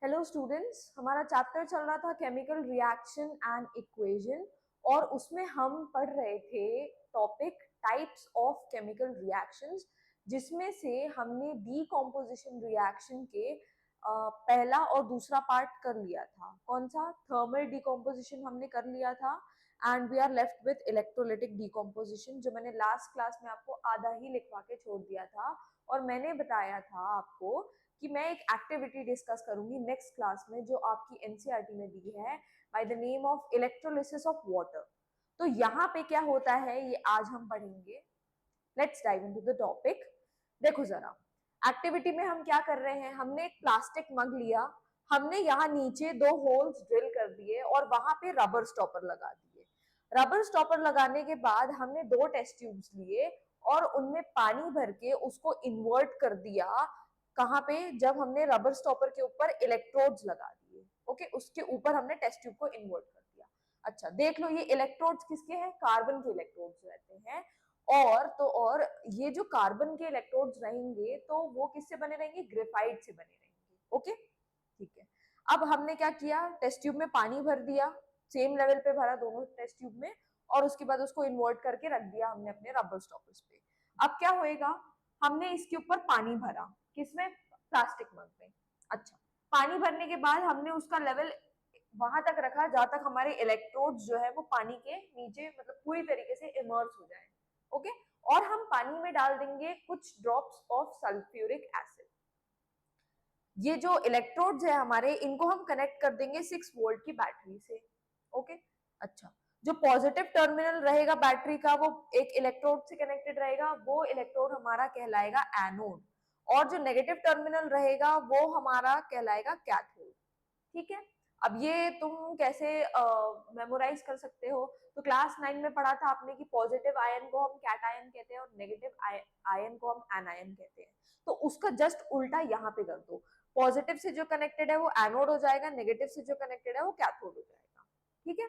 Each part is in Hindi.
हेलो स्टूडेंट्स, हमारा चैप्टर चल रहा था केमिकल रिएक्शन एंड इक्वेशन और उसमें हम पढ़ रहे थे topic types of chemical reactions, जिसमें से हमने डीकॉम्पोजिशन रिएक्शन के पहला और दूसरा पार्ट कर लिया था। कौन सा? थर्मल डीकॉम्पोजिशन हमने कर लिया था and we are left with electrolytic decomposition, जो मैंने लास्ट क्लास में आपको आधा ही लिखवा के छोड़ दिया था। और मैंने बताया था आपको कि मैं एक एक्टिविटी डिस्कस करूंगी नेक्स्ट क्लास में जो आपकी एनसीईआरटी में दी है by the name of electrolysis of water. तो यहाँ पे क्या होता है ये आज हम पढ़ेंगे। Let's dive into the topic. देखो जरा, एक्टिविटी में हम क्या कर रहे हैं, हमने एक प्लास्टिक मग लिया, हमने यहाँ नीचे दो होल्स ड्रिल कर दिए और वहां पे रबर स्टॉपर लगा दिए। रबर स्टॉपर लगाने के बाद हमने दो टेस्ट ट्यूब्स लिए और उनमें पानी भर के उसको इन्वर्ट कर दिया। कहाँ पे? जब हमने रबर स्टॉपर के ऊपर इलेक्ट्रोड्स लगा दिए। ओके, उसके ऊपर हमने टेस्ट ट्यूब को इन्वर्ट कर दिया। अच्छा देख लो, ये इलेक्ट्रोड्स किसके हैं? कार्बन के इलेक्ट्रोड्स रहते हैं। और ये जो कार्बन के इलेक्ट्रोड्स रहेंगे तो वो किससे बने रहेंगे? ग्रेफाइट से बने रहेंगे। ओके, ठीक है। अब हमने क्या किया, टेस्ट ट्यूब में पानी भर दिया, सेम लेवल पे भरा दोनों टेस्ट ट्यूब में, और उसके बाद उसको इन्वर्ट करके रख दिया हमने अपने रबर स्टॉपर्स पे। अब क्या होएगा, हमने इसके ऊपर पानी भरा, किसमें? प्लास्टिक मग में। अच्छा, पानी भरने के बाद हमने उसका लेवल वहां तक रखा जहां तक हमारे इलेक्ट्रोड्स जो है वो पानी के नीचे मतलब पूरी तरीके से इमर्स हो जाए। ओके, और हम पानी में डाल देंगे कुछ ड्रॉप्स ऑफ सल्फ्यूरिक एसिड। ये जो इलेक्ट्रोड्स है हमारे, इनको हम कनेक्ट कर देंगे 6 वोल्ट की बैटरी से। ओके, अच्छा, जो पॉजिटिव टर्मिनल रहेगा बैटरी का वो एक इलेक्ट्रोड से कनेक्टेड रहेगा, वो इलेक्ट्रोड हमारा कहलाएगा एनोड, और जो नेगेटिव टर्मिनल रहेगा वो हमारा कहलाएगा कैथोड। ठीक है। अब ये तुम कैसे मेमोराइज कर सकते हो? तो क्लास 9 में पढ़ा था आपने कि पॉजिटिव आयन को हम कैटायन कहते हैं और नेगेटिव आयन को हम एनायन कहते हैं। तो उसका जस्ट उल्टा यहाँ पे कर दो। पॉजिटिव से जो कनेक्टेड है वो एनोड हो जाएगा, नेगेटिव से जो कनेक्टेड है वो कैथोड हो जाएगा। ठीक है।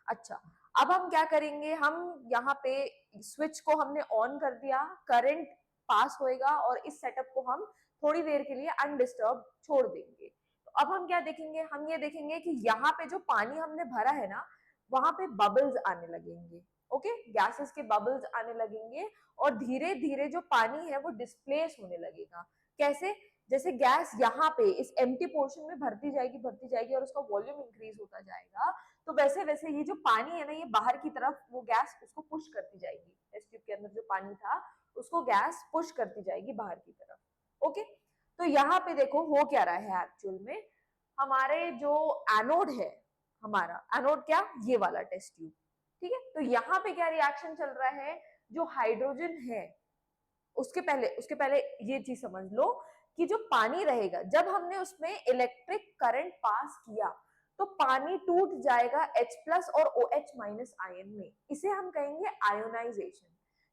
अच्छा, अब हम क्या करेंगे, हम यहाँ पे स्विच को हमने ऑन कर दिया, करंट पास होएगा और इस सेटअप को हम थोड़ी देर के लिए अनडिस्टर्ब छोड़ देंगे। तो अब हम क्या देखेंगे, हम ये देखेंगे कि यहाँ पे जो पानी हमने भरा है ना, वहां पे बबल्स आने लगेंगे। ओके, गैसेस के बबल्स आने लगेंगे और धीरे धीरे जो पानी है वो डिस्प्लेस होने लगेगा। कैसे? जैसे गैस यहाँ पे इस एम्प्टी पोर्शन में भरती जाएगी और उसका वॉल्यूम इंक्रीज होता जाएगा, तो वैसे वैसे ये जो पानी है ना, ये बाहर की तरफ वो गैस उसको पुश करती जाएगी। टेस्ट ट्यूब के अंदर जो पानी था उसको गैस पुश करती जाएगी बाहर की तरफ। ओके, तो यहाँ पे देखो हो क्या रहा है एक्चुअल में, हमारे जो एनोड है, हमारा एनोड क्या, ये वाला टेस्ट ट्यूब। ठीक है, तो यहाँ पे क्या रिएक्शन चल रहा है, जो हाइड्रोजन है उसके पहले ये चीज समझ लो कि जो पानी रहेगा, जब हमने उसमें इलेक्ट्रिक करंट पास किया तो पानी टूट जाएगा H प्लस और OH माइनस आयन में। इसे हम कहेंगे आयोनाइजेशन।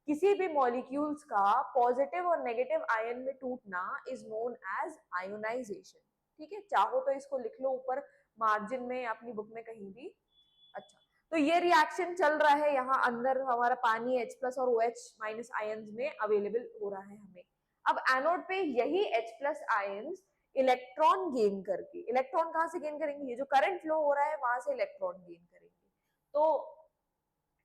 किसी भी मॉलिक्यूल्स का पॉजिटिव और नेगेटिव आयन में टूटना इज नोन एज आयोनाइजेशन। ठीक है, चाहो तो इसको लिख लो ऊपर मार्जिन में अपनी बुक में कहीं भी। अच्छा, तो ये रिएक्शन चल रहा है, यहाँ अंदर हमारा पानी H प्लस और OH माइनस आयन्स में अवेलेबल हो रहा है हमें। अब एनोड पे यही H plus ions electron gain करके, इलेक्ट्रॉन कहाँ से गेन करेंगे, ये जो करंट फ्लो हो रहा है वहां से इलेक्ट्रॉन गेन करेंगे। तो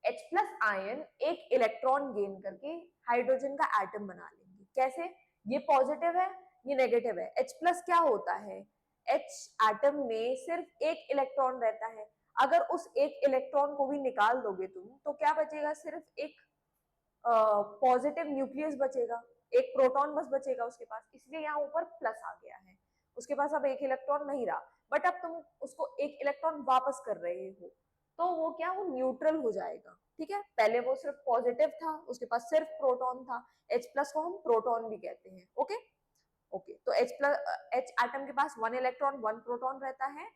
H प्लस आयन एक इलेक्ट्रॉन गेन करके हाइड्रोजन का एटम बना लेंगे। कैसे? ये पॉजिटिव है, ये नेगेटिव है। H प्लस क्या होता है, H एटम में सिर्फ एक इलेक्ट्रॉन रहता है। अगर उस एक इलेक्ट्रॉन को भी निकाल दोगे तुम तो क्या बचेगा, सिर्फ एक पॉजिटिव न्यूक्लियस बचेगा, एक प्रोटॉन बस बचेगा उसके पास, इसलिए यहाँ ऊपर प्लस आ गया है। उसके पास अब एक इलेक्ट्रॉन नहीं रहा, बट अब तुम उसको एक इलेक्ट्रॉन वापस कर रहे हो तो वो क्या, वो न्यूट्रल हो जाएगा। ठीक है, पहले वो सिर्फ पॉजिटिव था, उसके पास सिर्फ प्रोटॉन था, H प्लस को हम प्रोटॉन भी कहते हैं। ओके ओके, तो H प्लस, H एटम के पास 1 इलेक्ट्रॉन 1 प्रोटॉन रहता है,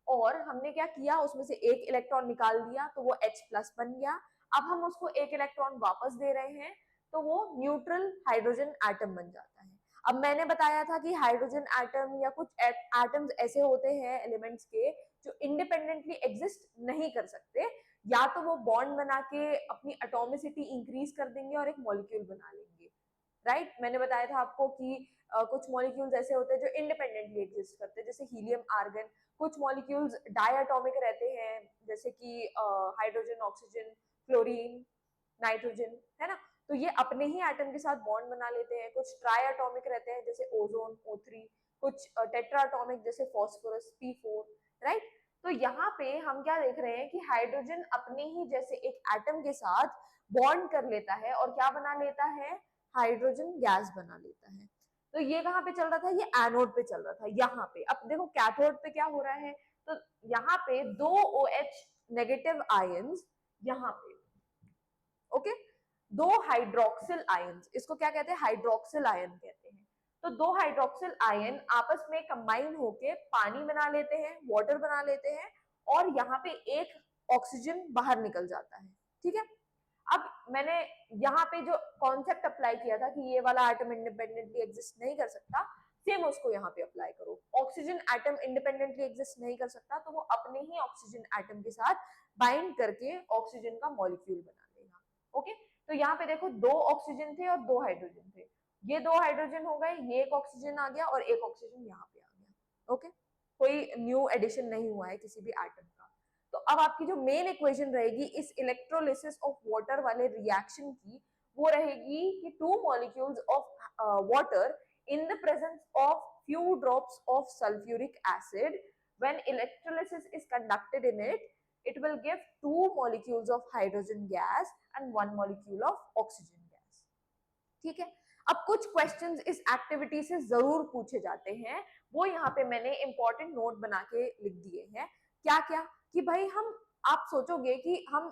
और हमने क्या किया, उसमें से एक इलेक्ट्रॉन निकाल दिया तो वो H प्लस बन गया। अब हम उसको एक इलेक्ट्रॉन वापस दे रहे हैं तो वो न्यूट्रल हाइड्रोजन एटम बन जाता है। अब मैंने बताया था कि हाइड्रोजन एटम या कुछ एटम्स ऐसे होते हैं एलिमेंट्स के जो इंडिपेंडेंटली एग्जिस्ट नहीं कर सकते, या तो वो बॉन्ड बना के अपनी एटॉमिसिटी इंक्रीज कर देंगे और एक मॉलिक्यूल बना लेंगे, राइट। मैंने बताया था आपको कि कुछ मॉलिक्यूल्स ऐसे होते हैं जो इंडिपेंडेंटली एग्जिस्ट करते हैं, जैसे हीलियम, आर्गन। कुछ मॉलिक्यूल्स डायटोमिक रहते हैं, जैसे कि हाइड्रोजन, ऑक्सीजन, फ्लोरीन, नाइट्रोजन, है ना। तो ये अपने ही एटम के साथ बॉन्ड बना लेते हैं। कुछ ट्राइएटॉमिक रहते हैं, जैसे ओजोन, O3। कुछ टेट्राटॉमिक, जैसे फॉस्फोरस, P4, राइट। तो यहाँ पे हम क्या देख रहे हैं कि हाइड्रोजन अपने ही जैसे एक एटम के साथ बॉन्ड कर लेता है और क्या बना लेता है, हाइड्रोजन गैस बना लेता है। तो ये कहाँ पे चल रहा था, ये एनोड पे चल रहा था। यहाँ पे अब देखो कैथोड पे क्या हो रहा है, तो यहाँ पे दो OH नेगेटिव आयंस, यहाँ पे ओके, दो हाइड्रोक्सिल आयंस, इसको क्या कहते हैं, हाइड्रोक्सिल आयन कहते हैं। तो दो हाइड्रोक्सिल आयन आपस में कंबाइन होके पानी बना लेते हैं, वाटर बना लेते हैं, और यहाँ पे एक ऑक्सीजन बाहर निकल जाता है। ठीक है। अब मैंने यहाँ पे जो कॉन्सेप्ट अप्लाई किया था कि ये वाला एटम इंडिपेंडेंटली एग्जिस्ट नहीं कर सकता, सेम उसको यहाँ पे अप्लाई करो। ऑक्सीजन एटम इंडिपेंडेंटली एग्जिस्ट नहीं कर सकता, तो वो अपने ही ऑक्सीजन एटम के साथ बाइंड करके ऑक्सीजन का मॉलिक्यूल बना लेगा। ओके। तो यहाँ पे देखो दो ऑक्सीजन थे और दो हाइड्रोजन थे, ये दो हाइड्रोजन हो गए, ये एक ऑक्सीजन आ गया और एक ऑक्सीजन यहाँ पे आ गया। ओके। कोई न्यू एडिशन नहीं हुआ है किसी भी एटम का। तो अब आपकी जो मेन इक्वेशन रहेगी इस इलेक्ट्रोलिसिस ऑफ वाटर वाले रिएक्शन की, वो रहेगी कि two molecules of water in the presence of few drops of sulfuric acid, when electrolysis is conducted in it, it will give two molecules of hydrogen gas and one molecule of oxygen gas। ठीक है। अब कुछ क्वेश्चंस इस एक्टिविटी से जरूर पूछे जाते हैं, वो यहाँ पे मैंने इंपॉर्टेंट नोट बना के लिख दिए हैं। क्या क्या, कि भाई हम, आप सोचोगे कि हम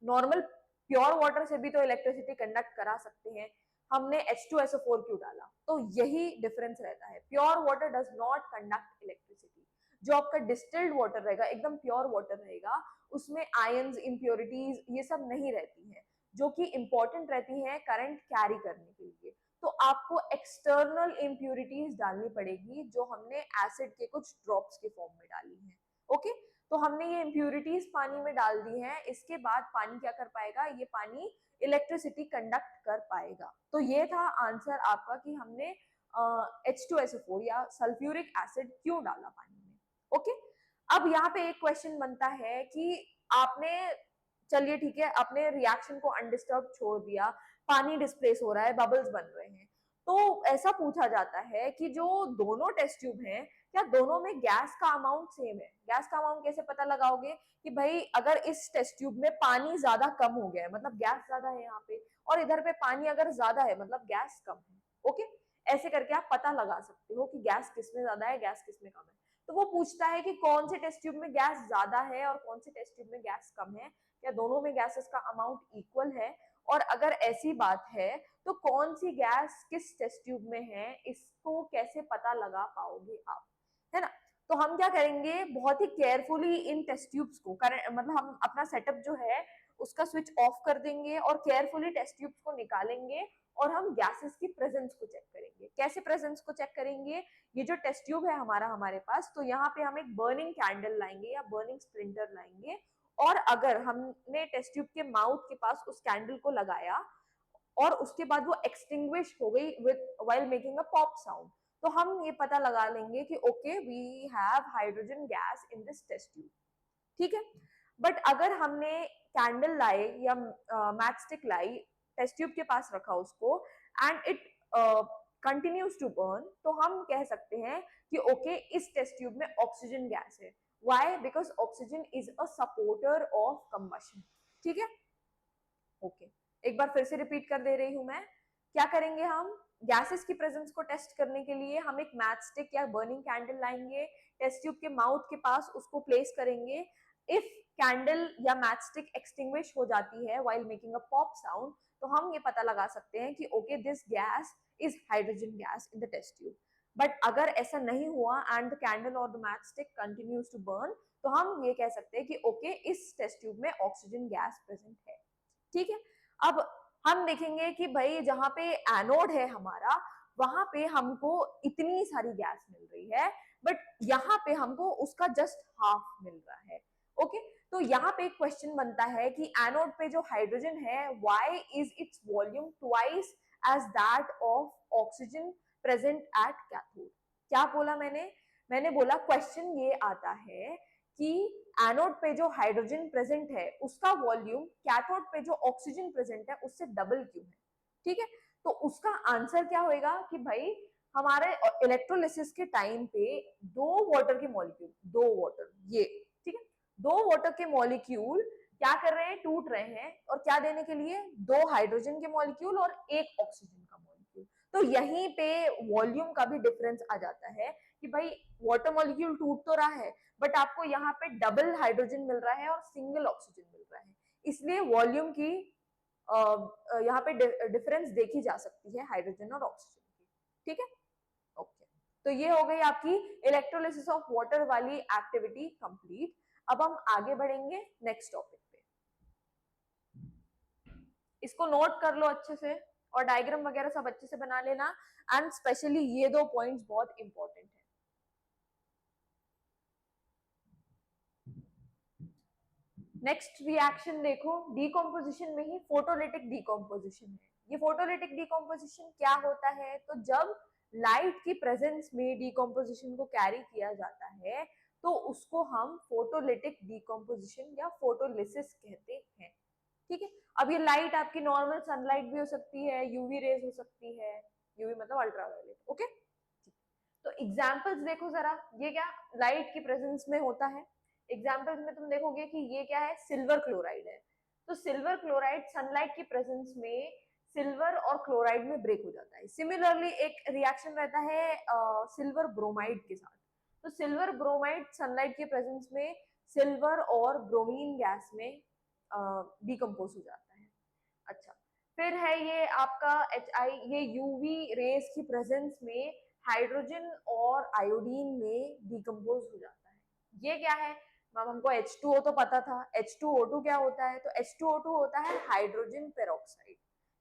नॉर्मल प्योर वाटर से भी तो इलेक्ट्रिसिटी कंडक्ट करा सकते हैं, हमने H2SO4 क्यों डाला, तो यही डिफरेंस रहता है। Pure water does not conduct electricity. जो आपका डिस्टिल्ड वाटर रहेगा, एकदम प्योर वाटर रहेगा, उसमें आयंस, इंप्योरिटीज, ये सब नहीं रहती हैं, जो कि इंपॉर्टेंट रहती हैं करंट कैरी करने के लिए। तो आपको एक्सटर्नल इंप्योरिटीज डालनी पड़ेगी, जो हमने एसिड के कुछ ड्रॉप्स के फॉर्म में डाली है। ओके। तो हमने ये इंप्योरिटीज पानी में डाल दी हैं, इसके बाद पानी क्या कर पाएगा, ये पानी इलेक्ट्रिसिटी कंडक्ट कर पाएगा। तो ये था आंसर आपका कि हमने H2SO4 या सल्फ्यूरिक एसिड क्यों डाला पानी में। ओके। अब यहाँ पे एक क्वेश्चन बनता है कि आपने, चलिए ठीक है, आपने रिएक्शन को अनडिस्टर्ब छोड़ दिया, पानी डिस्प्लेस हो रहा है, बबल्स बन रहे हैं, तो ऐसा पूछा जाता है कि जो दोनों टेस्ट ट्यूब हैं, क्या दोनों में गैस का अमाउंट सेम है। गैस का अमाउंट कैसे पता लगाओगे, कि भाई अगर इस टेस्ट ट्यूब में पानी ज्यादा कम हो गया है, मतलब गैस ज्यादा है यहाँ पे, और इधर पे पानी अगर ज्यादा है, मतलब गैस कम है। ओके। ऐसे करके आप पता लगा सकते हो कि गैस किसमें ज्यादा है, गैस किसमें कम है। तो वो पूछता है कि कौन से टेस्ट ट्यूब में गैस ज्यादा है और कौन से टेस्ट ट्यूब में गैस कम है, क्या दोनों में गैसेस का अमाउंट इक्वल है, और अगर ऐसी बात है तो कौन सी गैस किस टेस्ट ट्यूब में है, इसको कैसे पता लगा पाओगे आप, है ना। तो हम क्या करेंगे, बहुत ही केयरफुली इन टेस्ट ट्यूब्स को मतलब हम अपना सेटअप जो है उसका स्विच ऑफ कर देंगे और केयरफुली टेस्ट ट्यूब्स को निकालेंगे, और हम गैसेस की प्रेजेंस को चेक करेंगे। कैसे प्रेजेंस को चेक करेंगे, ये जो टेस्ट ट्यूब है हमारा हमारे पास, तो यहाँ पे हम एक बर्निंग कैंडल लाएंगे या बर्निंग स्प्लिंटर लाएंगे, और अगर हमने टेस्ट ट्यूब के माउथ के पास उस कैंडल को लगाया और उसके बाद वो एक्सटिंग्विश हो गई with while making a pop sound, तो हम ये पता लगा लेंगे कि okay we have hydrogen gas in this test tube. ठीक है। बट अगर हमने कैंडल लाई या मैच स्टिक लाई, टेस्ट ट्यूब के पास रखा उसको, and it continues to burn, तो हम कह सकते हैं कि ओके इस टेस्ट ट्यूब में ऑक्सीजन गैस है। Why, because oxygen is a supporter of combustion. ठीक है। ओके। एक बार फिर से रिपीट कर दे रही हूं मैं, क्या करेंगे हम, गैसेस की प्रेजेंस को टेस्ट करने के लिए हम एक मैच स्टिक या बर्निंग कैंडल लाएंगे, टेस्ट ट्यूब के माउथ के पास उसको प्लेस करेंगे। इफ कैंडल या मैच स्टिक एक्सटिंग्विश हो जाती है while making a pop sound, तो हम ये पता लगा सकते हैं कि okay this gas is hydrogen gas in the test tube. But अगर ऐसा नहीं हुआ एंड द कैंडल और the match stick continues to burn, तो हम ये कह सकते हैं कि ओके इस टेस्ट ट्यूब में ऑक्सीजन गैस प्रेजेंट है। ठीक है। अब हम देखेंगे कि भाई जहां पे एनोड है हमारा, वहां पे हमको इतनी सारी गैस मिल रही है, बट यहाँ पे हमको उसका जस्ट हाफ मिल रहा है। ओके। तो यहाँ पे एक क्वेश्चन बनता है कि एनोड पे जो हाइड्रोजन है, why is its volume twice as that of oxygen present at cathode. क्या बोला मैंने बोला क्वेश्चन ये आता है कि एनोड पे जो हाइड्रोजन प्रेजेंट है उसका वॉल्यूम कैथोड पे जो ऑक्सीजन प्रेजेंट है उससे डबल क्यों है, ठीक है। तो उसका आंसर क्या होएगा कि भाई हमारे इलेक्ट्रोलिसिस के टाइम पे दो वाटर के मॉलिक्यूल, दो वाटर, ये ठीक है, दो वाटर के मॉलिक्यूल क्या कर रहे हैं, टूट रहे हैं, और क्या देने के लिए, दो हाइड्रोजन के मॉलिक्यूल और एक ऑक्सीजन का मॉलिक्यूल। तो यहीं पे वॉल्यूम का भी डिफरेंस आ जाता है कि भाई वाटर मॉलिक्यूल टूट तो रहा है बट आपको यहाँ पे डबल हाइड्रोजन मिल रहा है और सिंगल ऑक्सीजन मिल रहा है, इसलिए वॉल्यूम की यहाँ पे डिफरेंस देखी जा सकती है हाइड्रोजन और ऑक्सीजन की, ठीक है। ओके, तो ये हो गई आपकी इलेक्ट्रोलिसिस ऑफ वाटर वाली एक्टिविटी कंप्लीट। अब हम आगे बढ़ेंगे नेक्स्ट टॉपिक पे, इसको नोट कर लो अच्छे से और डायग्राम वगैरह सब अच्छे से बना लेना, एंड स्पेशली ये दो पॉइंट्स बहुत इंपॉर्टेंट है। नेक्स्ट रिएक्शन देखो, डीकॉम्पोजिशन में ही फोटोलिटिक डीकॉम्पोजिशन है। ये फोटोलिटिक डीकॉम्पोजिशन क्या होता है, तो जब लाइट की प्रेजेंस में डीकॉम्पोजिशन को कैरी किया जाता है तो उसको हम फोटोलिटिक डीकॉम्पोजिशन या फोटोलिसिस कहते हैं, ठीक है। अब ये लाइट आपकी नॉर्मल सनलाइट भी हो सकती है, यूवी रेज हो सकती है, यूवी मतलब अल्ट्रावायलेट, ओके। तो एग्जांपल्स देखो जरा, ये क्या लाइट की प्रेजेंस में होता है, एग्जांपल्स में तुम देखोगे कि ये क्या है, सिल्वर क्लोराइड है। तो सिल्वर क्लोराइड सनलाइट की प्रेजेंस में सिल्वर और क्लोराइड में ब्रेक हो जाता है। सिमिलरली एक रिएक्शन रहता है सिल्वर ब्रोमाइड के साथ। तो सिल्वर ब्रोमाइड सनलाइट की प्रेजेंस में सिल्वर और ब्रोमीन गैस में डिकम्पोज हो जाता है। अच्छा, फिर है ये आपका HI, ये यूवी रेस की प्रेजेंस में हाइड्रोजन और आयोडीन में डिकम्पोज हो जाता है। ये क्या है मैम, हमको H2O तो पता था, H2O2 क्या होता है, तो H2O2 होता है हाइड्रोजन पेरोक्साइड,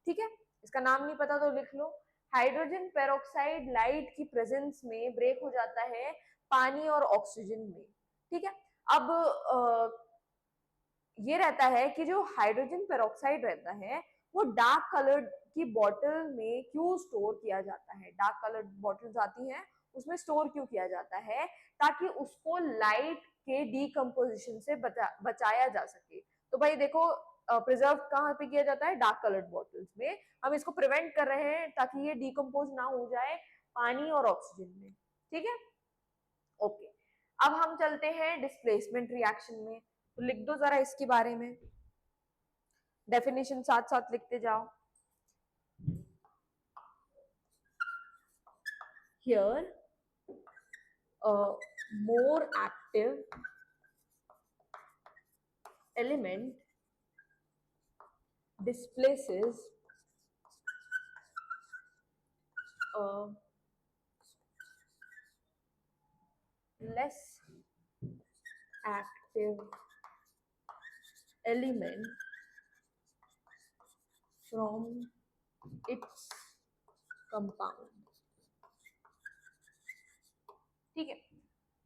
ठीक है। इसका नाम नहीं पता तो लिख लो, हाइड्रोजन पेरोक्साइड लाइट की प्रेजेंस में ब्रेक हो जाता है पानी और ऑक्सीजन में, ठीक है। अब ये रहता है कि जो हाइड्रोजन पेरोक्साइड रहता है वो डार्क कलर्ड की बॉटल में क्यों स्टोर किया जाता है, डार्क कलर्ड बॉटल्स आती हैं उसमें स्टोर क्यों किया जाता है, ताकि उसको लाइट के डीकम्पोजिशन से बचाया जा सके। तो भाई देखो प्रिजर्व कहाँ पे किया जाता है, डार्क कलर्ड बॉटल्स में, हम इसको प्रिवेंट कर रहे हैं ताकि ये डीकम्पोज ना हो जाए पानी और ऑक्सीजन में, ठीक है। ओके, अब हम चलते हैं डिस्प्लेसमेंट रिएक्शन में, तो लिख दो जरा इसके बारे में, डेफिनेशन साथ साथ लिखते जाओ। Here a more active element displaces a less active element from its compound, ठीक है।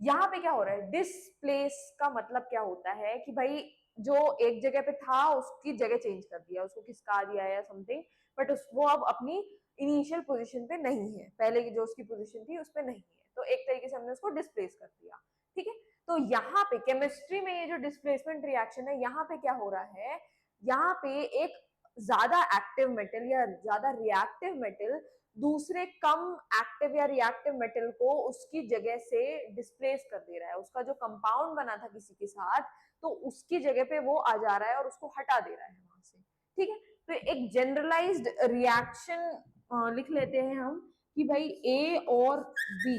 यहाँ पे क्या हो रहा है, डिस्प्लेस का मतलब क्या होता है कि भाई जो एक जगह पे था उसकी जगह चेंज कर दिया, उसको खिसका दिया या समथिंग, बट वो अब अपनी इनिशियल पोजीशन पे नहीं है, पहले की जो उसकी पोजीशन थी उस पे नहीं है, तो एक तरीके से हमने उसको डिस्प्लेस कर दिया, ठीक है। तो यहाँ पे केमिस्ट्री में ये जो डिस्प्लेसमेंट रिएक्शन है, यहाँ पे क्या हो रहा है, यहाँ पे एक ज्यादा एक्टिव मेटल या ज्यादा रिएक्टिव मेटल दूसरे कम एक्टिव या रिएक्टिव मेटल को उसकी जगह से डिस्प्लेस कर दे रहा है, उसका जो कंपाउंड बना था किसी के साथ तो उसकी जगह पे वो आ जा रहा है और उसको हटा दे रहा है वहां से, ठीक है। तो एक जनरलाइज्ड रिएक्शन लिख लेते हैं हम कि भाई ए और बी,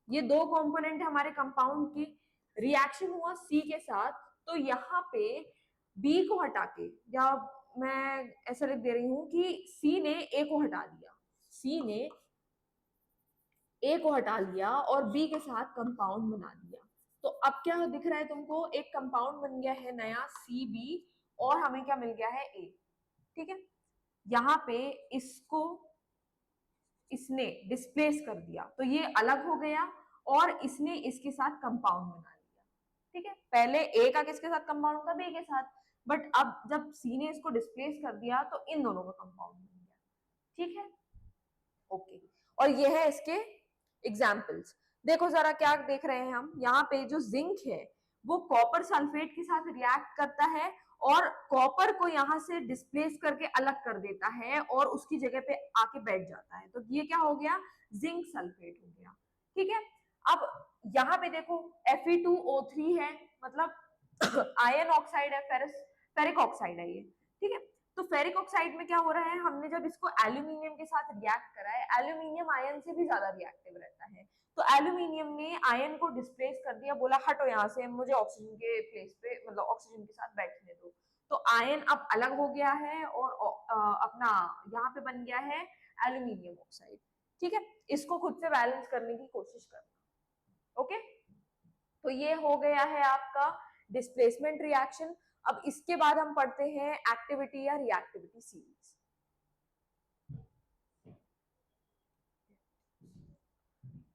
ये दो कंपोनेंट है हमारे कंपाउंड की, रिएक्शन हुआ सी के साथ, तो यहाँ पे बी को हटा के, या मैं ऐसा लिख दे रही हूं कि सी ने ए को हटा दिया, सी ने ए को हटा लिया और बी के साथ कंपाउंड बना दिया। तो अब क्या दिख रहा है तुमको, एक कंपाउंड बन गया है नया सी बी, और हमें क्या मिल गया है ए, ठीक है। यहाँ पे इसको इसने डिस्प्लेस कर दिया तो ये अलग हो गया और इसने इसके साथ कंपाउंड बना लिया, ठीक है। पहले ए का किसके साथ कंपाउंड था, बी के साथ, बट अब जब सी ने इसको डिस्प्लेस कर दिया तो इन दोनों का कंपाउंड बन गया। ठीक है, ओके। और ये है इसके एग्जाम्पल्स। देखो जरा क्या देख रहे हैं हम यहाँ पे, जो जिंक है वो कॉपर सल्फेट के साथ रिएक्ट करता है और कॉपर को यहाँ से डिस्प्लेस करके अलग कर देता है और उसकी जगह पे आके बैठ जाता है, तो ये क्या हो गया, जिंक सल्फेट हो गया। ठीक है, अब यहाँ पे देखो Fe2O3 है, मतलब आयन ऑक्साइड है, फेरिक ऑक्साइड है ये। ठीक है, तो फेरिक ऑक्साइड में क्या हो रहा है, हमने जब इसको एल्यूमिनियम के साथ रिएक्ट करा है, एल्यूमिनियम आयन से भी ज्यादा रिएक्टिव रहता है, तो एल्यूमिनियम ने आयन को डिस्प्लेस कर दिया, बोला हटो यहाँ से, मुझे ऑक्सीजन के प्लेस पे, मतलब ऑक्सीजन के साथ बैठने दो। तो आयन अब अलग हो गया है और अपना यहाँ पे बन गया है एल्यूमिनियम ऑक्साइड। ठीक है, इसको खुद से बैलेंस करने की कोशिश करना। ओके, तो ये हो गया है आपका डिस्प्लेसमेंट रिएक्शन। अब इसके बाद हम पढ़ते हैं एक्टिविटी या reactivity series.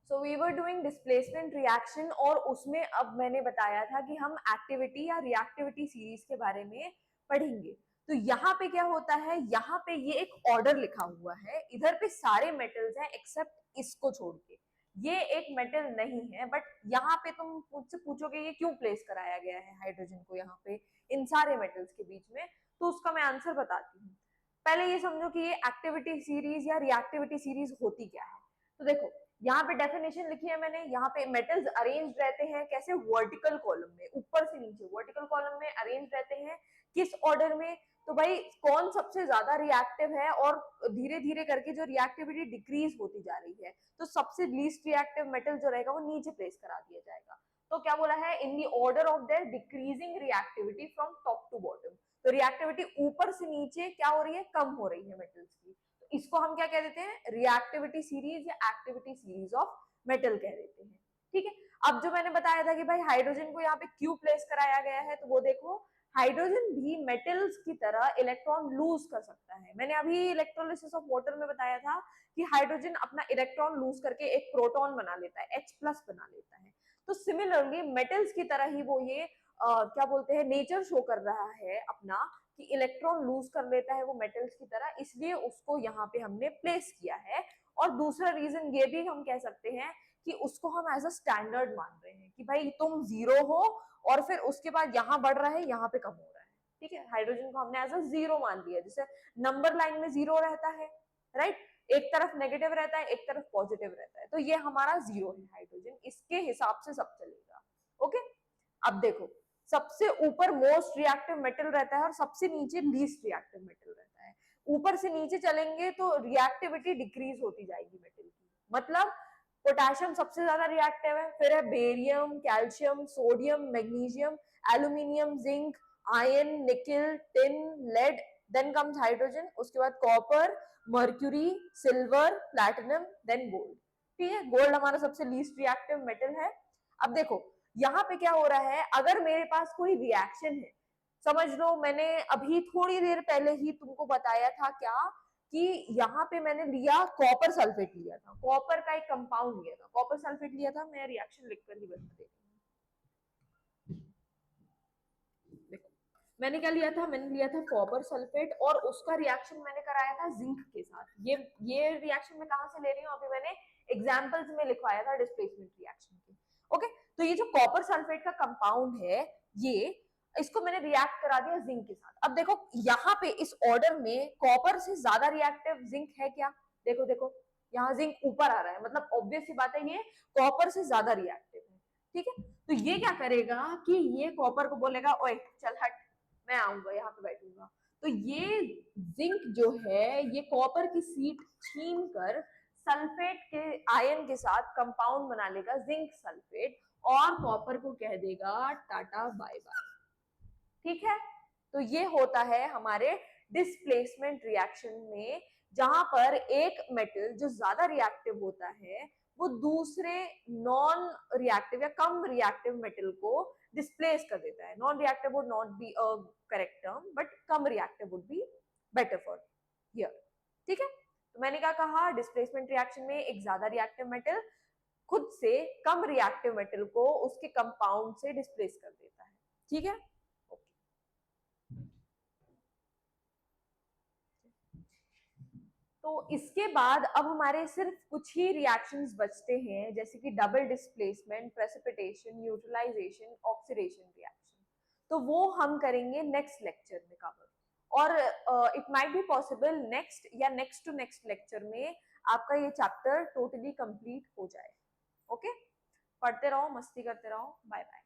So we were doing displacement reaction, और उसमें अब मैंने बताया था कि हम एक्टिविटी या रिएक्टिविटी सीरीज के बारे में पढ़ेंगे। तो यहाँ पे क्या होता है, यहाँ पे ये एक ऑर्डर लिखा हुआ है, इधर पे सारे मेटल्स हैं एक्सेप्ट इसको छोड़ के, ये एक मेटल नहीं है, बट यहाँ पे तुम मुझसे पूछोगे ये क्यों प्लेस कराया गया है हाइड्रोजन को यहाँ पे इन सारे मेटल्स के बीच में, तो उसका मैं आंसर बताती हूँ। पहले ये समझो कि ये एक्टिविटी सीरीज या रिएक्टिविटी सीरीज होती क्या है। तो देखो यहाँ पे डेफिनेशन लिखी है मैंने, यहाँ पे मेटल्स अरेंज रहते हैं कैसे, वर्टिकल कॉलम में, ऊपर से नीचे वर्टिकल कॉलम में अरेंज रहते हैं। किस ऑर्डर में, तो भाई कौन सबसे ज्यादा रिएक्टिव है, और धीरे धीरे करके जो रिएक्टिविटी डिक्रीज होती जा रही है, तो सबसे लीस्ट रिएक्टिव मेटल जो रहेगा वो नीचे प्लेस करा दिया जाएगा। तो क्या बोला है, in the order of their decreasing reactivity from top to bottom, तो रिएक्टिविटी ऊपर से नीचे क्या हो रही है, कम हो रही है मेटल्स की, तो इसको हम क्या कह देते हैं, रिएक्टिविटी सीरीज या एक्टिविटी सीरीज ऑफ मेटल कह देते हैं। ठीक है, अब जो मैंने बताया था कि भाई हाइड्रोजन को यहाँ पे क्यों प्लेस कराया गया है, तो वो देखो हाइड्रोजन भी मेटल्स की तरह इलेक्ट्रॉन लूज कर सकता है। मैंने अभी इलेक्ट्रोलिसिस ऑफ वाटर में बताया था कि हाइड्रोजन अपना इलेक्ट्रॉन लूज करके एक प्रोटॉन बना लेता है, H प्लस बना लेता है। तो सिमिलरली मेटल्स की तरह ही वो ये क्या बोलते हैं, नेचर शो कर रहा है अपना कि इलेक्ट्रॉन लूज कर लेता है वो मेटल्स की तरह, इसलिए उसको यहाँ पे हमने प्लेस किया है। और दूसरा रीजन ये भी हम कह सकते हैं कि उसको हम एज अ स्टैंडर्ड मान रहे हैं कि भाई तुम जीरो हो और फिर उसके बाद यहाँ बढ़ रहा है, यहाँ पे कम हो रहा है। ठीक है, हाइड्रोजन को हमने एज अ जीरो मान लिया, जैसे नंबर लाइन में जीरो रहता है, राइट, एक तरफ नेगेटिव रहता है एक तरफ पॉजिटिव रहता है, तो ये हमारा जीरो है हाइड्रोजन, इसके हिसाब से सब चलेगा। ओके, अब देखो सबसे ऊपर मोस्ट रिएक्टिव मेटल रहता है और सबसे नीचे लीस्ट रिएक्टिव मेटल रहता है। ऊपर से नीचे चलेंगे तो रिएक्टिविटी डिक्रीज होती जाएगी मेटल की, मतलब पोटेशियम सबसे ज्यादा रिएक्टिव है, फिर है barium, calcium, sodium, magnesium, aluminium, zinc, iron, nickel, tin, lead, then comes hydrogen, उसके बाद copper, mercury, silver, platinum, then gold. ठीक है, गोल्ड हमारा सबसे लीस्ट रिएक्टिव मेटल है। अब देखो यहाँ पे क्या हो रहा है, अगर मेरे पास कोई रिएक्शन है, समझ लो मैंने अभी थोड़ी देर पहले ही तुमको बताया था क्या, कि यहाँ पे मैंने लिया कॉपर सल्फेट लिया था, कॉपर का एक कंपाउंड लिया था, कॉपर सल्फेट लिया था, मैं रिएक्शन लिखकर ही बता देती हूँ। देखो मैंने क्या लिया था, मैंने लिया था कॉपर सल्फेट और उसका रिएक्शन मैंने कराया था जिंक के साथ। ये रिएक्शन मैं कहाँ से ले रही हूँ, अभी मैंने एग्जाम्पल्स में लिखवाया था डिस्प्लेसमेंट रिएक्शन के। ओके, तो ये जो कॉपर सल्फेट का कंपाउंड है, ये इसको मैंने रिएक्ट करा दिया जिंक के साथ। अब देखो यहाँ पे इस ऑर्डर में कॉपर से ज्यादा रिएक्टिव जिंक है क्या, देखो देखो यहाँ जिंक ऊपर आ रहा है, मतलब ऑब्वियस सी बात है ये कॉपर से ज्यादा रिएक्टिव है। ठीक है, तो ये क्या करेगा कि ये कॉपर को बोलेगा ओए चल हट, मैं आऊंगा यहाँ पे बैठूंगा, तो ये जिंक जो है ये कॉपर की सीट छीन कर सल्फेट के आयन के साथ कंपाउंड बना लेगा जिंक सल्फेट, और कॉपर को कह देगा टाटा बाय बाय। ठीक है, तो ये होता है हमारे डिस्प्लेसमेंट रिएक्शन में, जहां पर एक मेटल जो ज्यादा रिएक्टिव होता है वो दूसरे नॉन रिएक्टिव या कम रिएक्टिव मेटल को डिस्प्लेस कर देता है। Non reactive would not be a correct term, but come reactive would be better for here. ठीक है, तो मैंने क्या कहा, डिस्प्लेसमेंट रिएक्शन में एक ज्यादा रिएक्टिव मेटल खुद से कम रिएक्टिव मेटल को उसके कंपाउंड से डिस्प्लेस कर देता है। ठीक है, तो इसके बाद अब हमारे सिर्फ कुछ ही रिएक्शंस बचते हैं, जैसे कि double displacement, precipitation, neutralisation, oxidation reaction. तो वो हम करेंगे नेक्स्ट लेक्चर में कवर, और it might be possible next या नेक्स्ट टू नेक्स्ट लेक्चर में आपका ये चैप्टर टोटली कंप्लीट हो जाए। ओके, पढ़ते रहो, मस्ती करते रहो, बाय बाय।